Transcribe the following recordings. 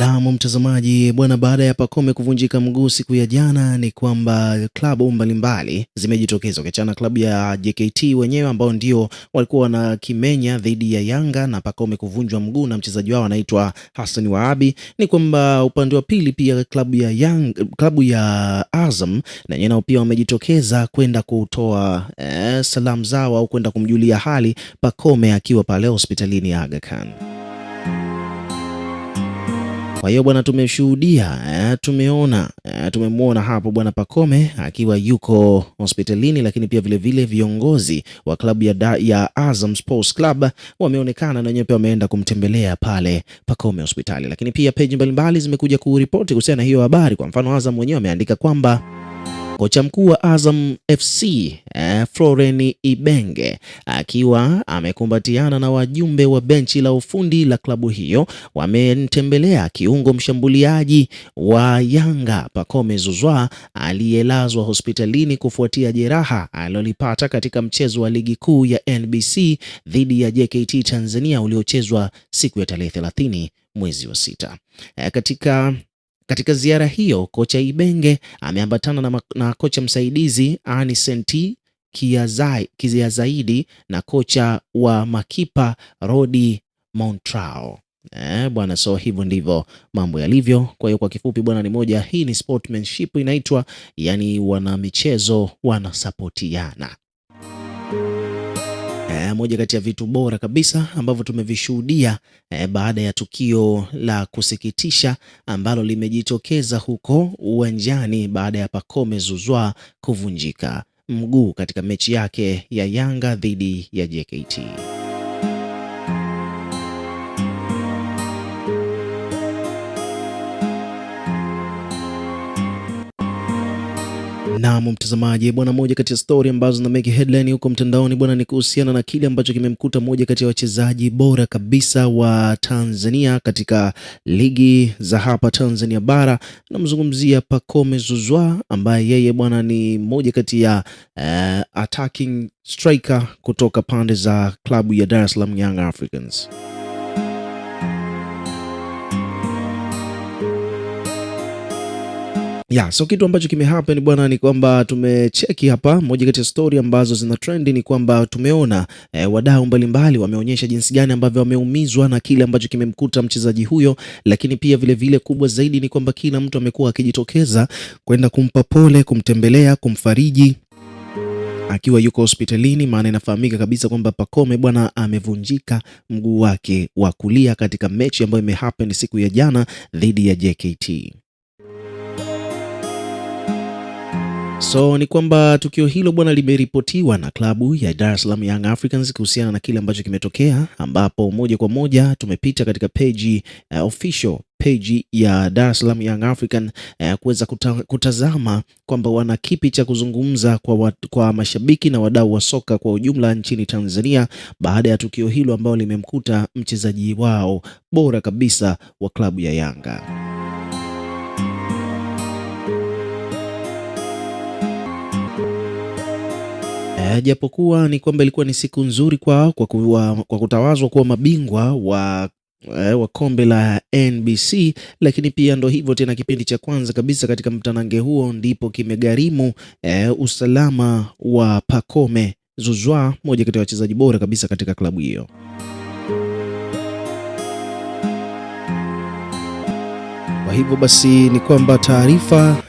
Naam mtazamaji bwana, baada ya Pacome kuvunjika mguu siku ya jana, ni kwamba klabu mbalimbali zimejitokeza, ukiachana klabu ya JKT wenyewe ambao ndio walikuwa na kimenya dhidi ya Yanga na Pacome kuvunjwa mguu na mchezaji wao anaitwa Hassan Wahabi. Ni kwamba upande wa pili pia klabu ya Azam na nao pia wamejitokeza kwenda kutoa salamu zao au kwenda kumjulia hali Pacome akiwa pale hospitalini ya Aga Khan. Kwa hiyo bwana, tumeshuhudia tumemwona hapo bwana Pacome akiwa yuko hospitalini, lakini pia vile viongozi wa klabu ya Azam Sports Club wameonekana na wenyewe pia wameenda kumtembelea pale Pacome hospitali. Lakini pia peji mbalimbali zimekuja kuripoti kuhusiana na hiyo habari. Kwa mfano, Azam mwenyewe ameandika kwamba kocha mkuu wa Azam FC Florent Ibenge akiwa amekumbatiana na wajumbe wa benchi la ufundi la klabu hiyo wamemtembelea kiungo mshambuliaji wa Yanga Pacome Zouzoua aliyelazwa hospitalini kufuatia jeraha alilolipata katika mchezo wa ligi kuu ya NBC dhidi ya JKT Tanzania uliochezwa siku ya tarehe 30 mwezi wa 6. Katika ziara hiyo, kocha Ibenge ameambatana na kocha msaidizi Anicent Kiazaidi na kocha wa makipa Rodi Montrao. Bwana, so hivyo ndivyo mambo yalivyo. Kwa hiyo kwa kifupi bwana, hii ni sportsmanship inaitwa, yani wana michezo wanasapotiana. Moja kati ya vitu bora kabisa ambavyo tumevishuhudia baada ya tukio la kusikitisha ambalo limejitokeza huko uwanjani baada ya Pacome Zouzoua kuvunjika mguu katika mechi yake ya Yanga dhidi ya JKT. Na mtazamaji bwana, moja kati ya story ambazo zina make headline huko mtandaoni bwana ni kuhusiana na kile ambacho kimemkuta moja kati ya wachezaji bora kabisa wa Tanzania katika ligi za hapa Tanzania bara. Namzungumzia Pacome Zouzoua ambaye yeye bwana ni moja kati ya attacking striker kutoka pande za klabu ya Dar es Salaam Young Africans. So kitu ambacho kimehappen bwana ni kwamba tumecheki hapa, moja kati ya story ambazo zina trend ni kwamba tumeona wadau mbalimbali wameonyesha jinsi gani ambavyo wameumizwa na kile ambacho kimemkuta mchezaji huyo, lakini pia vile kubwa zaidi ni kwamba kila mtu amekuwa akijitokeza kwenda kumpa pole, kumtembelea, kumfariji akiwa yuko hospitalini, maana inafahamika kabisa kwamba Pacome bwana amevunjika mguu wake wa kulia katika mechi ambayo imehappen siku ya jana dhidi ya JKT. So ni kwamba tukio hilo bwana limeripotiwa na klabu ya Dar es Salaam Young Africans kuhusiana na kile ambacho kimetokea, ambapo moja kwa moja tumepita katika page official page ya Dar es Salaam Young African kuweza kutazama kwamba wana kipi cha kuzungumza kwa mashabiki na wadau wa soka kwa ujumla nchini Tanzania baada ya tukio hilo ambalo limemkuta mchezaji wao bora kabisa wa klabu ya Yanga. Japokuwa ni kwamba ilikuwa ni siku nzuri kwa kutawazwa kuwa mabingwa wa kombe la NBC, lakini pia ndo hivyo tena, kipindi cha kwanza kabisa katika mtanange huo ndipo kimegharimu usalama wa Pacome Zouzoua, moja kati ya wachezaji bora kabisa katika klabu hiyo. Kwa hivyo basi ni kwamba taarifa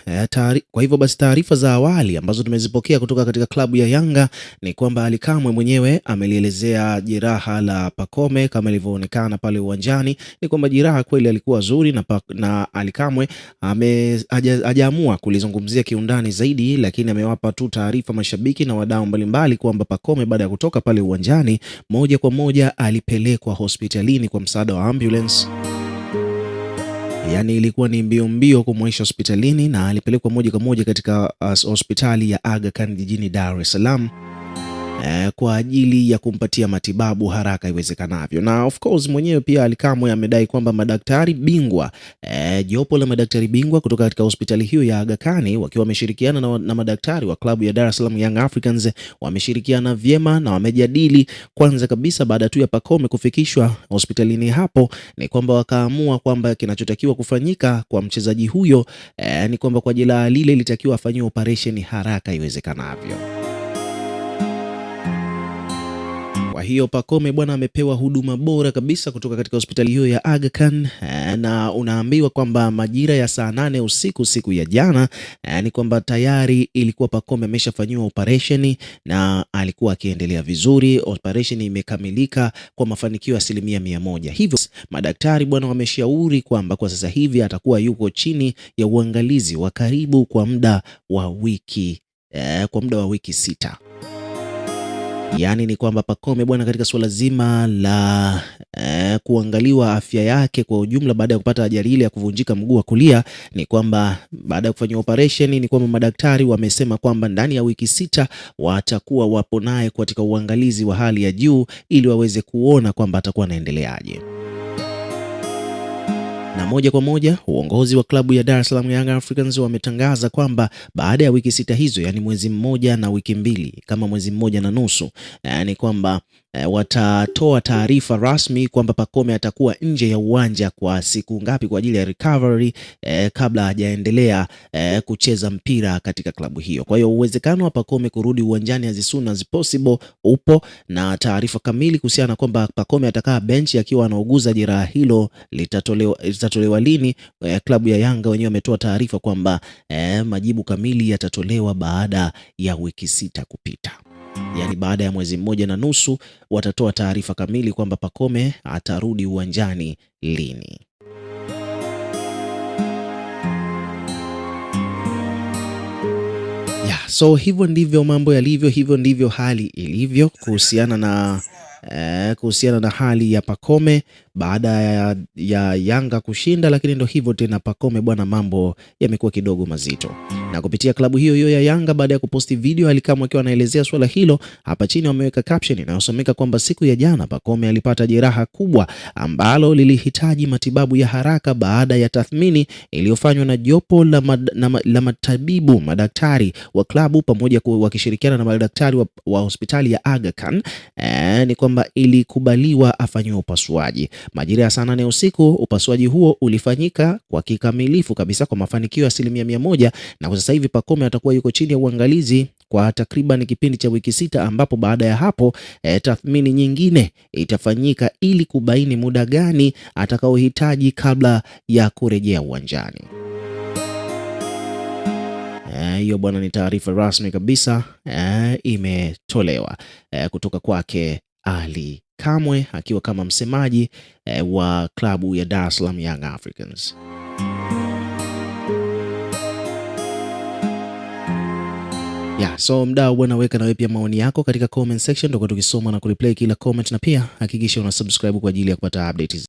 za awali ambazo tumezipokea kutoka katika klabu ya Yanga ni kwamba Ally Kamwe mwenyewe amelielezea jeraha la Pacome kama ilivyoonekana pale uwanjani. Ni kwamba jeraha kweli alikuwa zuri na Ally Kamwe hajaamua kulizungumzia kiundani zaidi, lakini amewapa tu taarifa mashabiki na wadau mbalimbali kwamba Pacome baada ya kutoka pale uwanjani moja kwa moja alipelekwa hospitalini kwa msaada wa ambulance. Yani ilikuwa ni mbio kumwaisha hospitalini na alipelekwa moja kwa moja katika hospitali ya Aga Khan jijini Dar es Salaam. kwa ajili ya kumpatia matibabu haraka iwezekanavyo. Na of course mwenyewe pia Ally Kamwe amedai kwamba madaktari bingwa jopo la madaktari bingwa kutoka katika hospitali hiyo ya Aga Khan wakiwa wameshirikiana na madaktari wa klabu ya Dar es Salaam Young Africans wameshirikiana vyema na wamejadili. Kwanza kabisa, baada tu ya Pacome kufikishwa hospitalini hapo, ni kwamba wakaamua kwamba kinachotakiwa kufanyika kwa mchezaji huyo ni kwamba kwa jeraha lile litakiwa afanyiwe operation haraka iwezekanavyo. Kwa hiyo Pacome bwana amepewa huduma bora kabisa kutoka katika hospitali hiyo ya Aga Khan, na unaambiwa kwamba majira ya saa 8 usiku siku ya jana ni kwamba tayari ilikuwa Pacome ameshafanyiwa operation na alikuwa akiendelea vizuri. Operation imekamilika kwa mafanikio ya 100%. Hivyo madaktari bwana wameshauri kwamba kwa sasa hivi atakuwa yuko chini ya uangalizi wa karibu kwa muda wa wiki 6. Yaani ni kwamba Pacome bwana katika suala zima la kuangaliwa afya yake kwa ujumla baada ya kupata ajali ile ya kuvunjika mguu wa kulia, ni kwamba baada ya kufanya operation ni kwamba madaktari wamesema kwamba ndani ya wiki 6 watakuwa wapo naye katika uangalizi wa hali ya juu ili waweze kuona kwamba atakuwa anaendeleaje. Na moja kwa moja uongozi wa klabu ya Dar es Salaam Young Africans wametangaza kwamba baada ya wiki 6 hizo, yani mwezi mmoja na wiki 2, kama mwezi mmoja na nusu, yani kwamba watatoa taarifa rasmi kwamba Pacome atakuwa nje ya uwanja kwa siku ngapi kwa ajili ya recovery kabla hajaendelea kucheza mpira katika klabu hiyo. Kwa hiyo uwezekano wa Pacome kurudi uwanjani as soon as possible upo, na taarifa kamili kuhusiana kwamba Pacome atakaa benchi akiwa anauguza jeraha hilo litatolewa lini. Klabu ya Yanga wenyewe wametoa taarifa kwamba majibu kamili yatatolewa baada ya wiki 6 kupita. Yaani baada ya mwezi mmoja na nusu watatoa taarifa kamili kwamba Pacome atarudi uwanjani lini. So hivyo ndivyo mambo yalivyo, hivyo ndivyo hali ilivyo kuhusiana na hali ya Pacome baada ya Yanga kushinda, lakini ndo hivyo tena, Pacome bwana mambo yamekuwa kidogo mazito. Na kupitia klabu hiyo hiyo ya Yanga, baada ya kuposti video Ally Kamwe akiwa anaelezea swala hilo, hapa chini wameweka caption inayosomeka kwamba siku ya jana Pacome alipata jeraha kubwa ambalo lilihitaji matibabu ya haraka baada ya tathmini iliyofanywa na jopo la madaktari wa klabu pamoja wakishirikiana na madaktari wa hospitali ya Aga Khan, ni kwamba ilikubaliwa afanyiwe upasuaji. Majira ya saa 8 usiku upasuaji huo ulifanyika kwa kikamilifu kabisa kwa mafanikio ya 100%, na kwa sasa hivi Pacome atakuwa yuko chini ya uangalizi kwa takriban kipindi cha wiki 6, ambapo baada ya hapo tathmini nyingine itafanyika ili kubaini muda gani atakaohitaji kabla ya kurejea uwanjani. Hiyo bwana ni taarifa rasmi kabisa imetolewa kutoka kwake Ally Kamwe akiwa kama msemaji wa klabu ya Dar es Salaam Young Africans. So mdau bwana, weka na wewe pia maoni yako katika comment section, ndio tukisoma na kureplay kila comment, na pia hakikisha una subscribe kwa ajili ya kupata updates.